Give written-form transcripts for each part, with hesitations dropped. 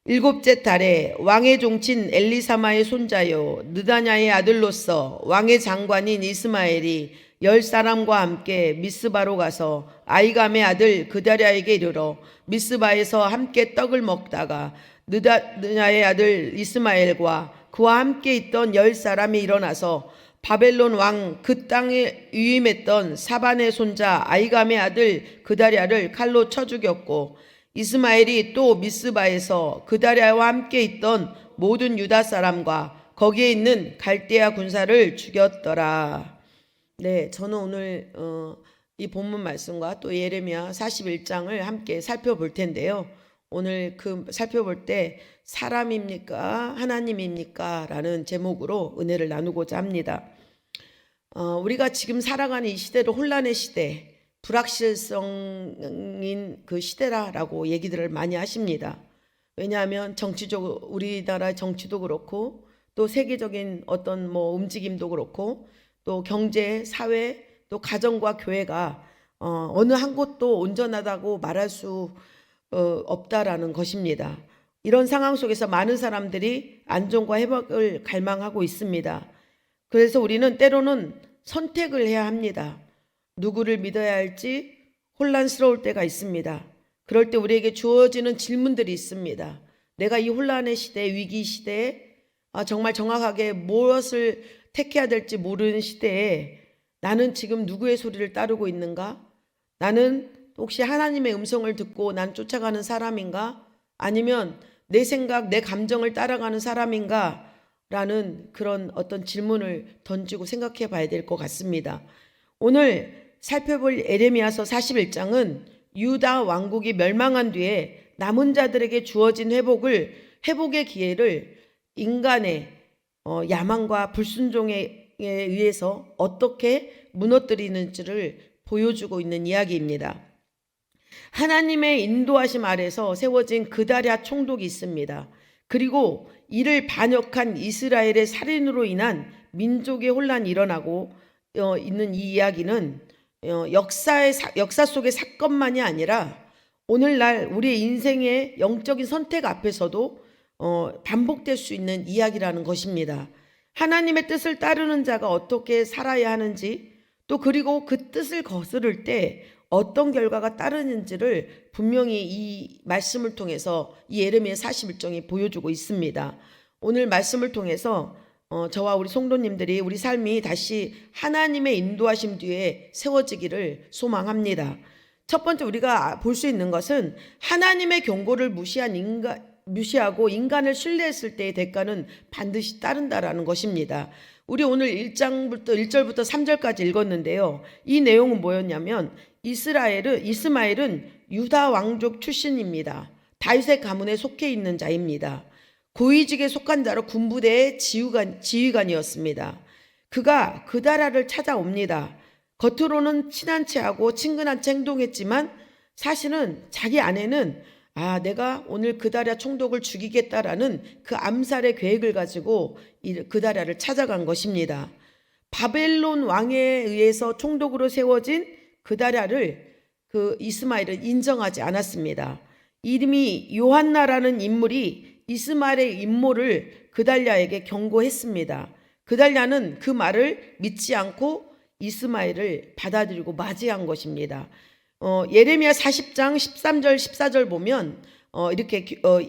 일곱째 달에 왕의 종친 엘리사마의 손자요 느다냐의 아들로서 왕의 장관인 이스마엘이 10사람과 함께 미스바로 가서 아이감의 아들 그다랴에게 이르러 미스바에서 함께 떡을 먹다가 느다냐의 아들 이스마엘과 그와 함께 있던 10사람이 일어나서 바벨론 왕 그 땅에 위임했던 사반의 손자 아이감의 아들 그다랴를 칼로 쳐 죽였고, 이스마엘이 또 미스바에서 그다랴와 함께 있던 모든 유다 사람과 거기에 있는 갈대아 군사를 죽였더라. 네, 저는 오늘 이 본문 말씀과 또 예레미야 41장을 함께 살펴볼 텐데요. 오늘 살펴볼 때 사람입니까? 하나님입니까? 라는 제목으로 은혜를 나누고자 합니다. 우리가 지금 살아가는 이 시대를 혼란의 시대, 불확실성인 그 시대라고 얘기들을 많이 하십니다. 왜냐하면 정치적으로 우리나라 정치도 그렇고 또 세계적인 어떤 움직임도 그렇고 또 경제, 사회, 또 가정과 교회가 어느 한 곳도 온전하다고 말할 수 없다라는 것입니다. 이런 상황 속에서 많은 사람들이 안정과 회복을 갈망하고 있습니다. 그래서 우리는 때로는 선택을 해야 합니다. 누구를 믿어야 할지 혼란스러울 때가 있습니다. 그럴 때 우리에게 주어지는 질문들이 있습니다. 내가 이 혼란의 시대, 위기 시대에 정말 정확하게 무엇을 택해야 될지 모르는 시대에 나는 지금 누구의 소리를 따르고 있는가? 나는 혹시 하나님의 음성을 듣고 난 쫓아가는 사람인가? 아니면 내 생각, 내 감정을 따라가는 사람인가? 라는 그런 어떤 질문을 던지고 생각해 봐야 될 것 같습니다. 오늘 살펴볼 예레미야서 41장은 유다 왕국이 멸망한 뒤에 남은 자들에게 주어진 회복의 기회를 인간의 야망과 불순종에 의해서 어떻게 무너뜨리는지를 보여주고 있는 이야기입니다. 하나님의 인도하심 아래서 세워진 그다랴 총독이 있습니다. 그리고 이를 반역한 이스라엘의 살인으로 인한 민족의 혼란이 일어나고 있는 이 이야기는 역사 속의 사건만이 아니라 오늘날 우리의 인생의 영적인 선택 앞에서도 반복될 수 있는 이야기라는 것입니다. 하나님의 뜻을 따르는 자가 어떻게 살아야 하는지, 또 그리고 그 뜻을 거스를 때 어떤 결과가 따르는지를 분명히 이 말씀을 통해서 이 예레미야 41장이 보여주고 있습니다. 오늘 말씀을 통해서 저와 우리 성도님들이 우리 삶이 다시 하나님의 인도하심 뒤에 세워지기를 소망합니다. 첫 번째 우리가 볼 수 있는 것은 하나님의 경고를 무시하고 인간을 신뢰했을 때의 대가는 반드시 따른다라는 것입니다. 우리 오늘 1절부터 3절까지 읽었는데요. 이 내용은 뭐였냐면 이스마엘은 유다 왕족 출신입니다. 다윗의 가문에 속해 있는 자입니다. 고위직에 속한 자로 군부대의 지휘관이었습니다. 그가 그다랴를 찾아옵니다. 겉으로는 친한 체하고 친근한 채 행동했지만 사실은 자기 안에는 내가 오늘 그다랴 총독을 죽이겠다라는 그 암살의 계획을 가지고 그다랴를 찾아간 것입니다. 바벨론 왕에 의해서 총독으로 세워진 그다랴를 이스마엘은 인정하지 않았습니다. 이름이 요한나라는 인물이 이스마엘의 임모를 그달랴에게 경고했습니다. 그달랴는 그 말을 믿지 않고 이스마엘을 받아들이고 맞이한 것입니다. 예레미야 40장 13절 14절 보면 이렇게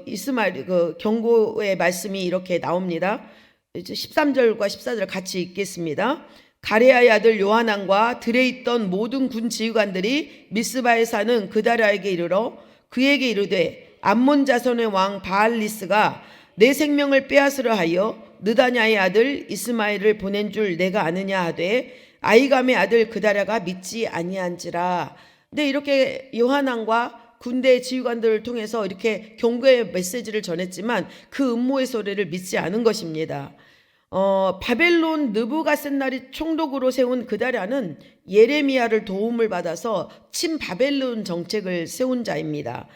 이스마엘 경고의 말씀이 이렇게 나옵니다. 13절과 14절 같이 읽겠습니다. 가레아의 아들 요하난과 들에 있던 모든 군 지휘관들이 미스바에 사는 그다랴에게 이르러 그에게 이르되 암몬 자손의 왕 바알리스가 내 생명을 빼앗으려 하여 느다냐의 아들 이스마엘을 보낸 줄 내가 아느냐 하되 아이감의 아들 그다랴가 믿지 아니한지라. 근데 이렇게 요하난과 군대 지휘관들을 통해서 이렇게 경고의 메시지를 전했지만 그 음모의 소리를 믿지 않은 것입니다. 바벨론 느부갓셋날이 총독으로 세운 그다랴는 예레미야를 도움을 받아서 친바벨론 정책을 세운 자입니다.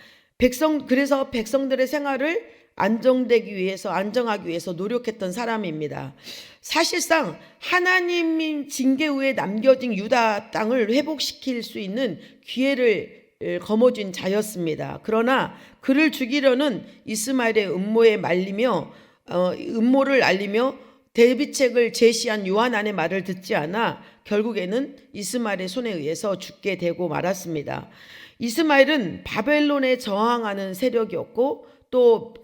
그래서 백성들의 생활을 안정하기 위해서 노력했던 사람입니다. 사실상 하나님 징계 후에 남겨진 유다 땅을 회복시킬 수 있는 기회를 거머쥔 자였습니다. 그러나 그를 죽이려는 이스마엘의 음모에 말리며 음모를 알리며 대비책을 제시한 요한안의 말을 듣지 않아 결국에는 이스마엘의 손에 의해서 죽게 되고 말았습니다. 이스마엘은 바벨론에 저항하는 세력이었고 또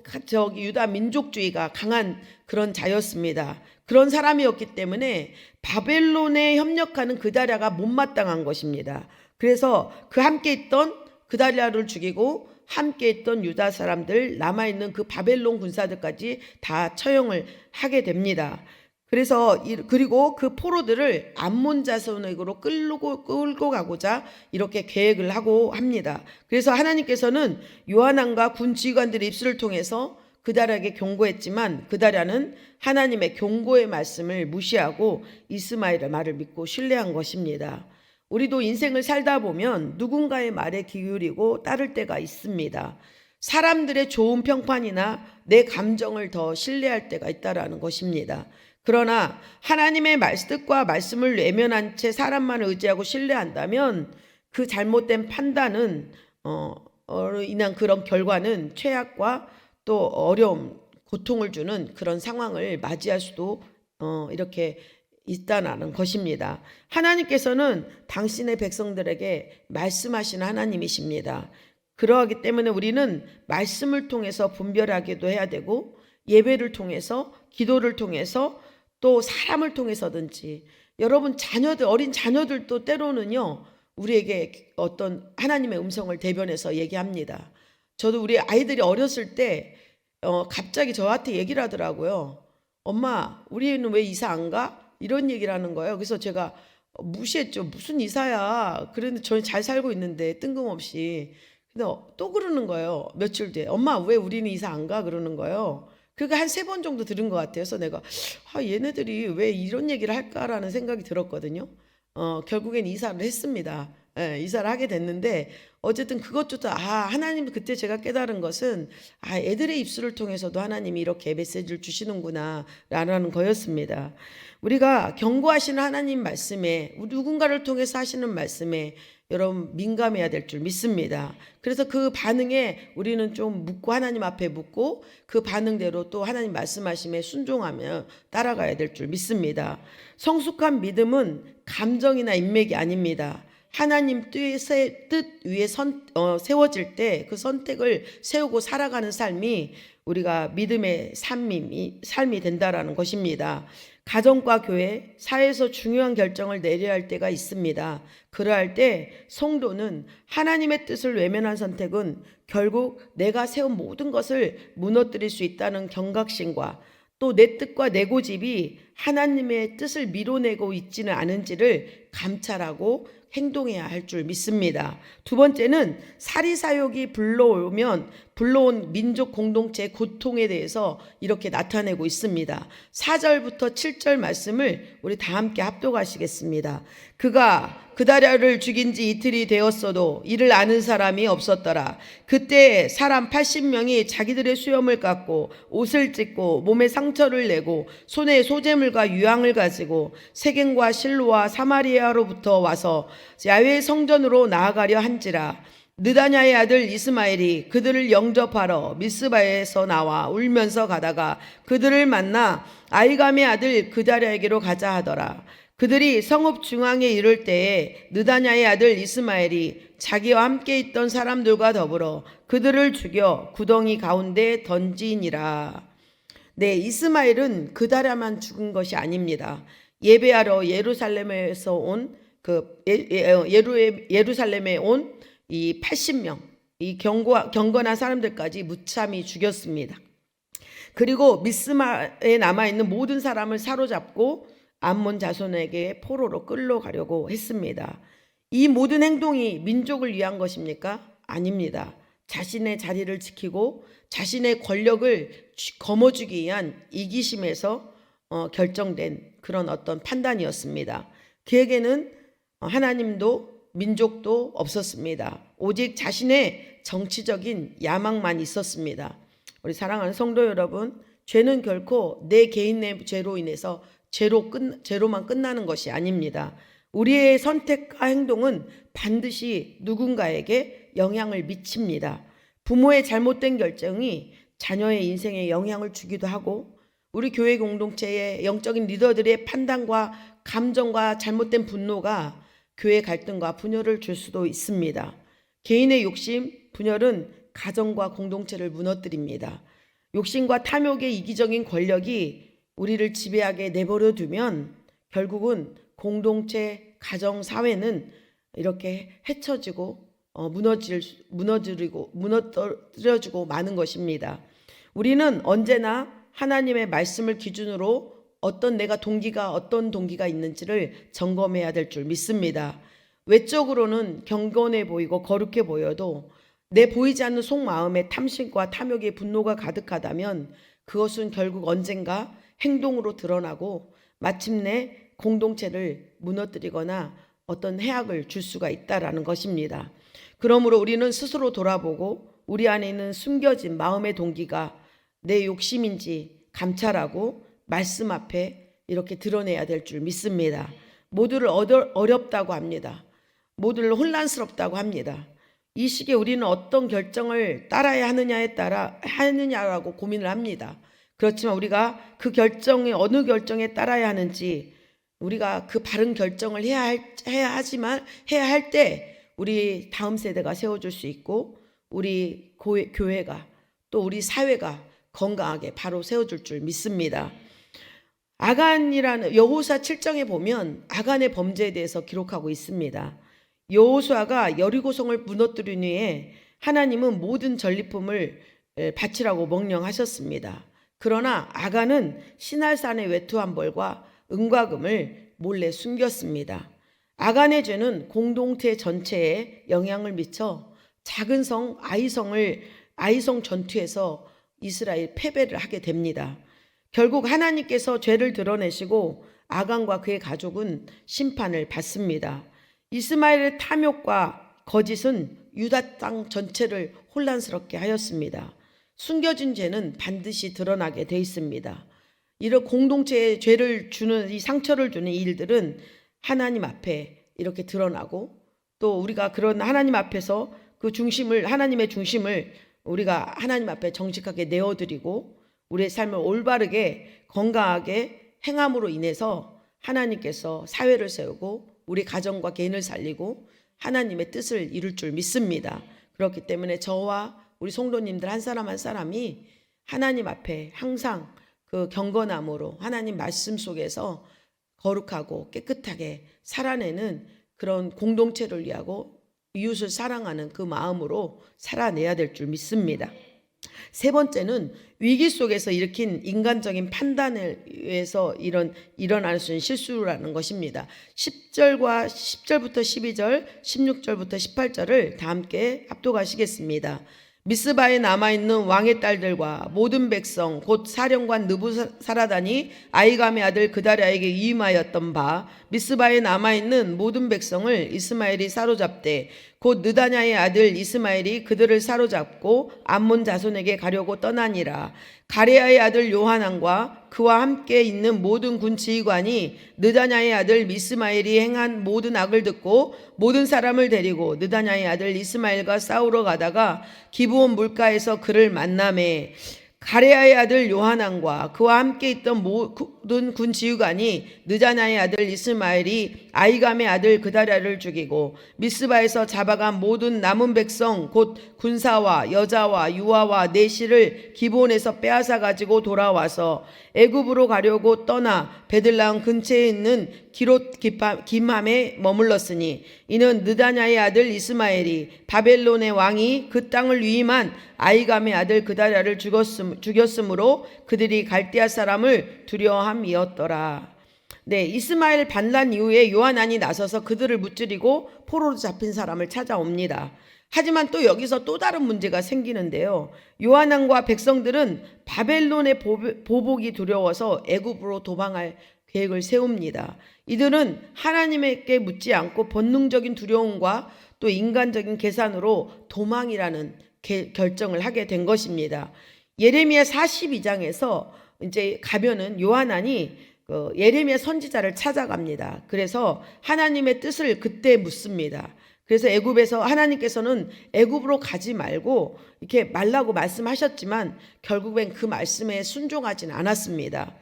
유다 민족주의가 강한 그런 자였습니다. 그런 사람이었기 때문에 바벨론에 협력하는 그다랴가 못마땅한 것입니다. 그래서 그 함께 있던 그다랴를 죽이고 함께 있던 유다 사람들, 남아있는 그 바벨론 군사들까지 다 처형을 하게 됩니다. 그리고 그 포로들을 암몬 자손에게로 끌고 가고자 이렇게 계획을 하고 합니다. 그래서 하나님께서는 요한왕과 군 지휘관들의 입술을 통해서 그다랴에게 경고했지만 그다랴는 하나님의 경고의 말씀을 무시하고 이스마엘의 말을 믿고 신뢰한 것입니다. 우리도 인생을 살다 보면 누군가의 말에 기울이고 따를 때가 있습니다. 사람들의 좋은 평판이나 내 감정을 더 신뢰할 때가 있다라는 것입니다. 그러나 하나님의 뜻과 말씀을 외면한 채 사람만을 의지하고 신뢰한다면 그 잘못된 판단은 인한 그런 결과는 최악과 또 어려움, 고통을 주는 그런 상황을 맞이할 수도 이렇게 있다는 것입니다. 하나님께서는 당신의 백성들에게 말씀하시는 하나님이십니다. 그러하기 때문에 우리는 말씀을 통해서 분별하기도 해야 되고 예배를 통해서 기도를 통해서 또 사람을 통해서든지 여러분 어린 자녀들도 때로는요 우리에게 어떤 하나님의 음성을 대변해서 얘기합니다. 저도 우리 아이들이 어렸을 때 갑자기 저한테 얘기를 하더라고요. 엄마 우리 애는 왜 이사 안 가? 이런 얘기를 하는 거예요. 그래서 제가 무시했죠. 무슨 이사야. 그런데 저는 잘 살고 있는데 뜬금없이. 근데 또 그러는 거예요. 며칠 뒤에. 엄마 왜 우리는 이사 안 가? 그러는 거예요. 그게 한 3번 정도 들은 것 같아요. 그래서 내가 얘네들이 왜 이런 얘기를 할까라는 생각이 들었거든요. 결국엔 이사를 했습니다. 이사를 하게 됐는데 어쨌든 그것조차 하나님 그때 제가 깨달은 것은 애들의 입술을 통해서도 하나님이 이렇게 메시지를 주시는구나 라는 거였습니다. 우리가 경고하시는 하나님 말씀에 누군가를 통해서 하시는 말씀에 여러분 민감해야 될 줄 믿습니다. 그래서 그 반응에 우리는 좀 묻고 하나님 앞에 묻고 그 반응대로 또 하나님 말씀하심에 순종하며 따라가야 될 줄 믿습니다. 성숙한 믿음은 감정이나 인맥이 아닙니다. 하나님 뜻 위에 세워질 때 그 선택을 세우고 살아가는 삶이 우리가 믿음의 삶이 된다라는 것입니다. 가정과 교회, 사회에서 중요한 결정을 내려야 할 때가 있습니다. 그러할 때 성도는 하나님의 뜻을 외면한 선택은 결국 내가 세운 모든 것을 무너뜨릴 수 있다는 경각심과 또 내 뜻과 내 고집이 하나님의 뜻을 밀어내고 있지는 않은지를 감찰하고 행동해야 할 줄 믿습니다. 두 번째는 사리사욕이 불러온 민족 공동체의 고통에 대해서 이렇게 나타내고 있습니다. 4절부터 7절 말씀을 우리 다 함께 합독하시겠습니다. 그가 그다랴를 죽인 지 이틀이 되었어도 이를 아는 사람이 없었더라. 그때 사람 80명이 자기들의 수염을 깎고 옷을 찢고 몸에 상처를 내고 손에 소재물과 유황을 가지고 세겜과 실로와 사마리아로부터 와서 야훼 성전으로 나아가려 한지라. 느다냐의 아들 이스마엘이 그들을 영접하러 미스바에서 나와 울면서 가다가 그들을 만나 아이감의 아들 그다랴에게로 가자 하더라. 그들이 성읍 중앙에 이를 때에 느다냐의 아들 이스마엘이 자기와 함께 있던 사람들과 더불어 그들을 죽여 구덩이 가운데 던지니라. 네, 이스마엘은 그다랴만 죽은 것이 아닙니다. 예배하러 예루살렘에서 온 예루살렘에 온 이 80명 이 경건한 사람들까지 무참히 죽였습니다. 그리고 미스마에 남아있는 모든 사람을 사로잡고 암몬 자손에게 포로로 끌려가려고 했습니다. 이 모든 행동이 민족을 위한 것입니까? 아닙니다. 자신의 자리를 지키고 자신의 권력을 거머쥐기 위한 이기심에서 결정된 그런 어떤 판단이었습니다. 그에게는 하나님도 민족도 없었습니다. 오직 자신의 정치적인 야망만 있었습니다. 우리 사랑하는 성도 여러분, 죄는 결코 내 개인의 죄로 인해서 죄로만 끝나는 것이 아닙니다. 우리의 선택과 행동은 반드시 누군가에게 영향을 미칩니다. 부모의 잘못된 결정이 자녀의 인생에 영향을 주기도 하고 우리 교회 공동체의 영적인 리더들의 판단과 감정과 잘못된 분노가 교회 갈등과 분열을 줄 수도 있습니다. 개인의 욕심, 분열은 가정과 공동체를 무너뜨립니다. 욕심과 탐욕의 이기적인 권력이 우리를 지배하게 내버려 두면 결국은 공동체, 가정, 사회는 이렇게 헤쳐지고 무너뜨려지고 마는 것입니다. 우리는 언제나 하나님의 말씀을 기준으로 어떤 동기가 있는지를 점검해야 될 줄 믿습니다. 외적으로는 경건해 보이고 거룩해 보여도 내 보이지 않는 속마음에 탐심과 탐욕의 분노가 가득하다면 그것은 결국 언젠가 행동으로 드러나고 마침내 공동체를 무너뜨리거나 어떤 해악을 줄 수가 있다라는 것입니다. 그러므로 우리는 스스로 돌아보고 우리 안에 있는 숨겨진 마음의 동기가 내 욕심인지 감찰하고 말씀 앞에 이렇게 드러내야 될 줄 믿습니다. 모두를 어렵다고 합니다. 모두를 혼란스럽다고 합니다. 이 시기에 우리는 어떤 결정을 따라야 하느냐라고 고민을 합니다. 그렇지만 우리가 그 결정이 어느 결정에 따라야 하는지 우리가 그 바른 결정을 해야 할 때 우리 다음 세대가 세워줄 수 있고 우리 교회가 또 우리 사회가 건강하게 바로 세워줄 줄 믿습니다. 아간이라는 여호수아 7장에 보면 아간의 범죄에 대해서 기록하고 있습니다. 여호수아가 여리고성을 무너뜨린 후에 하나님은 모든 전리품을 바치라고 명령하셨습니다. 그러나 아간은 시날산의 외투한 벌과 은과 금을 몰래 숨겼습니다. 아간의 죄는 공동체 전체에 영향을 미쳐 작은 성 아이성 전투에서 이스라엘 패배를 하게 됩니다. 결국 하나님께서 죄를 드러내시고 아간과 그의 가족은 심판을 받습니다. 이스마엘의 탐욕과 거짓은 유다 땅 전체를 혼란스럽게 하였습니다. 숨겨진 죄는 반드시 드러나게 돼 있습니다. 이런 공동체에 죄를 주는 이 상처를 주는 일들은 하나님 앞에 이렇게 드러나고 또 우리가 그런 하나님 앞에서 하나님의 중심을 우리가 하나님 앞에 정직하게 내어드리고 우리의 삶을 올바르게 건강하게 행함으로 인해서 하나님께서 사회를 세우고 우리 가정과 개인을 살리고 하나님의 뜻을 이룰 줄 믿습니다. 그렇기 때문에 저와 우리 성도님들 한 사람 한 사람이 하나님 앞에 항상 그 경건함으로 하나님 말씀 속에서 거룩하고 깨끗하게 살아내는 그런 공동체를 위하고 이웃을 사랑하는 그 마음으로 살아내야 될 줄 믿습니다. 세 번째는 위기 속에서 일으킨 인간적인 판단에 의해서 일어날 수 있는 실수라는 것입니다. 10절부터 12절, 16절부터 18절을 다 함께 합독하시겠습니다. 미스바에 남아있는 왕의 딸들과 모든 백성 곧 사령관 느부사라단이 아이감의 아들 그다랴에게 위임하였던 바 미스바에 남아있는 모든 백성을 이스마엘이 사로잡되 곧 느다냐의 아들 이스마엘이 그들을 사로잡고 암몬 자손에게 가려고 떠나니라. 가레아의 아들 요하난과 그와 함께 있는 모든 군 지휘관이 느다냐의 아들 미스마엘이 행한 모든 악을 듣고 모든 사람을 데리고 느다냐의 아들 이스마엘과 싸우러 가다가 기브온 물가에서 그를 만나매 가레아의 아들 요하난과 그와 함께 있던 모든 군 지휘관이 느다냐의 아들 이스마엘이 아이감의 아들 그다랴를 죽이고 미스바에서 잡아간 모든 남은 백성 곧 군사와 여자와 유아와 내시를 기브온에서 빼앗아 가지고 돌아와서 애굽으로 가려고 떠나 베들레헴 근처에 있는 기롯 김함에 머물렀으니 이는 느다냐의 아들 이스마엘이 바벨론의 왕이 그 땅을 위임한 아이감의 아들 그다랴를 죽였으므로 그들이 갈대아 사람을 두려워함이었더라. 네, 이스마엘 반란 이후에 요하난이 나서서 그들을 무찌르고 포로로 잡힌 사람을 찾아옵니다. 하지만 또 여기서 또 다른 문제가 생기는데요. 요하난과 백성들은 바벨론의 보복이 두려워서 애굽으로 도망할 계획을 세웁니다. 이들은 하나님에게 묻지 않고 본능적인 두려움과 또 인간적인 계산으로 도망이라는 결정을 하게 된 것입니다. 예레미야 42장에서 이제 가면은 요하난이 예레미야 선지자를 찾아갑니다. 그래서 하나님의 뜻을 그때 묻습니다. 그래서 애굽에서 하나님께서는 애굽으로 가지 말고 이렇게 말라고 말씀하셨지만 결국엔 그 말씀에 순종하진 않았습니다.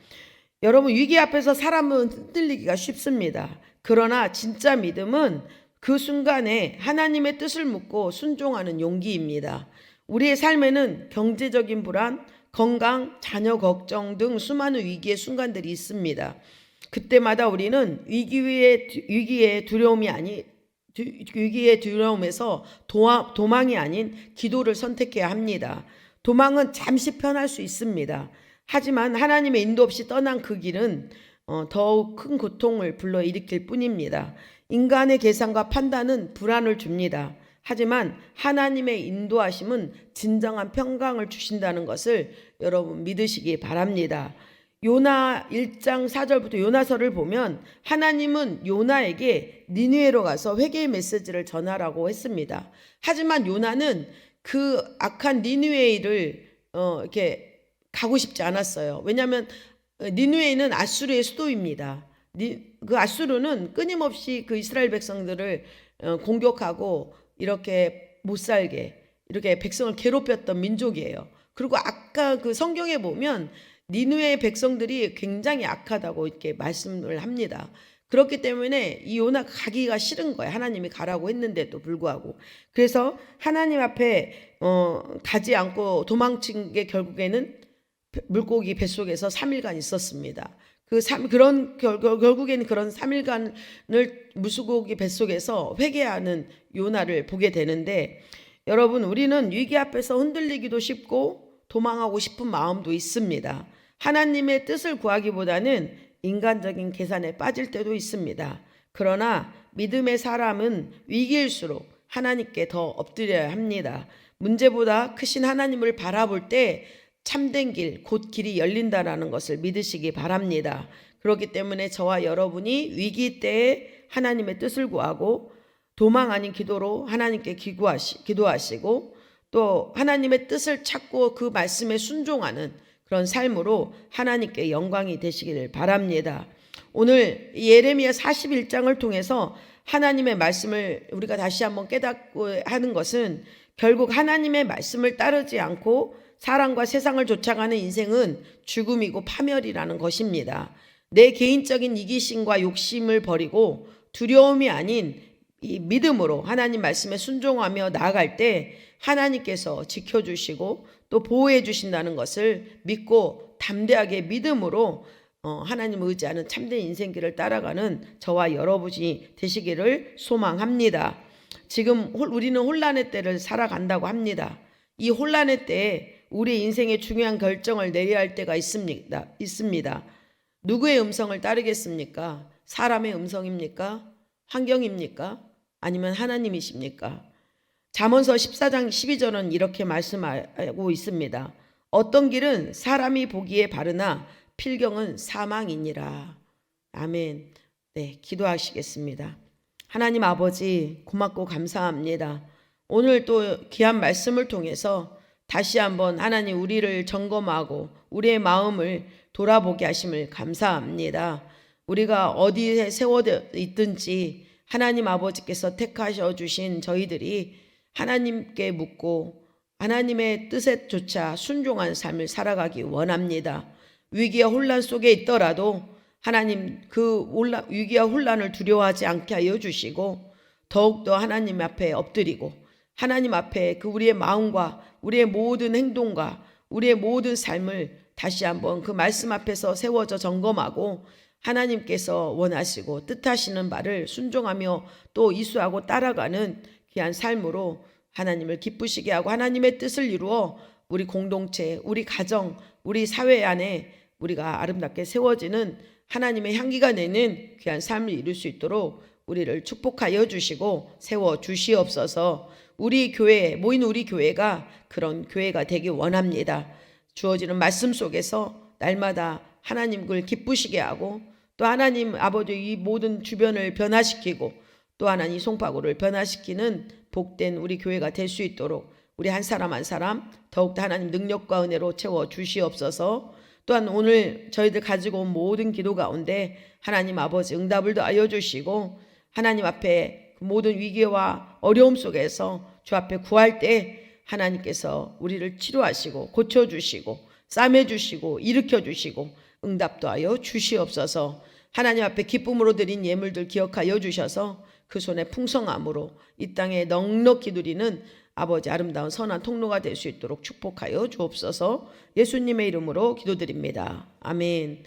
여러분, 위기 앞에서 사람은 흔들리기가 쉽습니다. 그러나 진짜 믿음은 그 순간에 하나님의 뜻을 묻고 순종하는 용기입니다. 우리의 삶에는 경제적인 불안, 건강, 자녀 걱정 등 수많은 위기의 순간들이 있습니다. 그때마다 우리는 위기의 두려움에서 도망이 아닌 기도를 선택해야 합니다. 도망은 잠시 편할 수 있습니다. 하지만 하나님의 인도 없이 떠난 그 길은 더욱 큰 고통을 불러일으킬 뿐입니다. 인간의 계산과 판단은 불안을 줍니다. 하지만 하나님의 인도하심은 진정한 평강을 주신다는 것을 여러분 믿으시기 바랍니다. 요나 1장 4절부터 요나서를 보면 하나님은 요나에게 니느웨로 가서 회개의 메시지를 전하라고 했습니다. 하지만 요나는 그 악한 니느웨를 이렇게 가고 싶지 않았어요. 왜냐하면 니느웨는 아수르의 수도입니다. 그 아수르는 끊임없이 그 이스라엘 백성들을 공격하고 이렇게 못 살게 이렇게 백성을 괴롭혔던 민족이에요. 그리고 아까 그 성경에 보면 니느웨 백성들이 굉장히 악하다고 이렇게 말씀을 합니다. 그렇기 때문에 이 요나가 가기가 싫은 거예요. 하나님이 가라고 했는데도 불구하고. 그래서 하나님 앞에 가지 않고 도망친 게 결국에는 물고기 뱃속에서 3일간 있었습니다. 결국에는 그런 3일간을 물고기 뱃속에서 회개하는 요나를 보게 되는데, 여러분, 우리는 위기 앞에서 흔들리기도 쉽고 도망하고 싶은 마음도 있습니다. 하나님의 뜻을 구하기보다는 인간적인 계산에 빠질 때도 있습니다. 그러나 믿음의 사람은 위기일수록 하나님께 더 엎드려야 합니다. 문제보다 크신 하나님을 바라볼 때 참된 길, 곧 길이 열린다라는 것을 믿으시기 바랍니다. 그렇기 때문에 저와 여러분이 위기 때에 하나님의 뜻을 구하고 도망 아닌 기도로 하나님께 기도하시고 또 하나님의 뜻을 찾고 그 말씀에 순종하는 그런 삶으로 하나님께 영광이 되시기를 바랍니다. 오늘 예레미야 41장을 통해서 하나님의 말씀을 우리가 다시 한번 깨닫고 하는 것은 결국 하나님의 말씀을 따르지 않고 사랑과 세상을 쫓아가는 인생은 죽음이고 파멸이라는 것입니다. 내 개인적인 이기심과 욕심을 버리고 두려움이 아닌 이 믿음으로 하나님 말씀에 순종하며 나아갈 때 하나님께서 지켜주시고 또 보호해 주신다는 것을 믿고 담대하게 믿음으로 하나님을 의지하는 참된 인생길을 따라가는 저와 여러분이 되시기를 소망합니다. 지금 우리는 혼란의 때를 살아간다고 합니다. 이 혼란의 때에 우리 인생의 중요한 결정을 내려야 할 때가 있습니다. 누구의 음성을 따르겠습니까? 사람의 음성입니까? 환경입니까? 아니면 하나님이십니까? 잠언서 14장 12절은 이렇게 말씀하고 있습니다. 어떤 길은 사람이 보기에 바르나 필경은 사망이니라. 아멘. 네, 기도하시겠습니다. 하나님 아버지, 고맙고 감사합니다. 오늘 또 귀한 말씀을 통해서 다시 한번 하나님 우리를 점검하고 우리의 마음을 돌아보게 하심을 감사합니다. 우리가 어디에 세워져 있든지 하나님 아버지께서 택하셔 주신 저희들이 하나님께 묻고 하나님의 뜻에 쫓아 순종한 삶을 살아가기 원합니다. 위기와 혼란 속에 있더라도 하나님 그 위기와 혼란을 두려워하지 않게 하여 주시고 더욱더 하나님 앞에 엎드리고 하나님 앞에 그 우리의 마음과 우리의 모든 행동과 우리의 모든 삶을 다시 한번 그 말씀 앞에서 세워져 점검하고 하나님께서 원하시고 뜻하시는 바를 순종하며 또 이수하고 따라가는 귀한 삶으로 하나님을 기쁘시게 하고 하나님의 뜻을 이루어 우리 공동체, 우리 가정, 우리 사회 안에 우리가 아름답게 세워지는 하나님의 향기가 내는 귀한 삶을 이룰 수 있도록 우리를 축복하여 주시고 세워 주시옵소서. 우리 교회, 모인 우리 교회가 그런 교회가 되기 원합니다. 주어지는 말씀 속에서 날마다 하나님을 기쁘시게 하고 또 하나님 아버지 이 모든 주변을 변화시키고 또 하나님 송파구를 변화시키는 복된 우리 교회가 될 수 있도록 우리 한 사람 한 사람 더욱더 하나님 능력과 은혜로 채워 주시옵소서. 또한 오늘 저희들 가지고 온 모든 기도 가운데 하나님 아버지 응답을 더하여 주시고 하나님 앞에 그 모든 위기와 어려움 속에서 주 앞에 구할 때 하나님께서 우리를 치료하시고 고쳐주시고 싸매주시고 일으켜주시고 응답도 하여 주시옵소서. 하나님 앞에 기쁨으로 드린 예물들 기억하여 주셔서 그 손의 풍성함으로 이 땅에 넉넉히 누리는 아버지 아름다운 선한 통로가 될 수 있도록 축복하여 주옵소서. 예수님의 이름으로 기도드립니다. 아멘.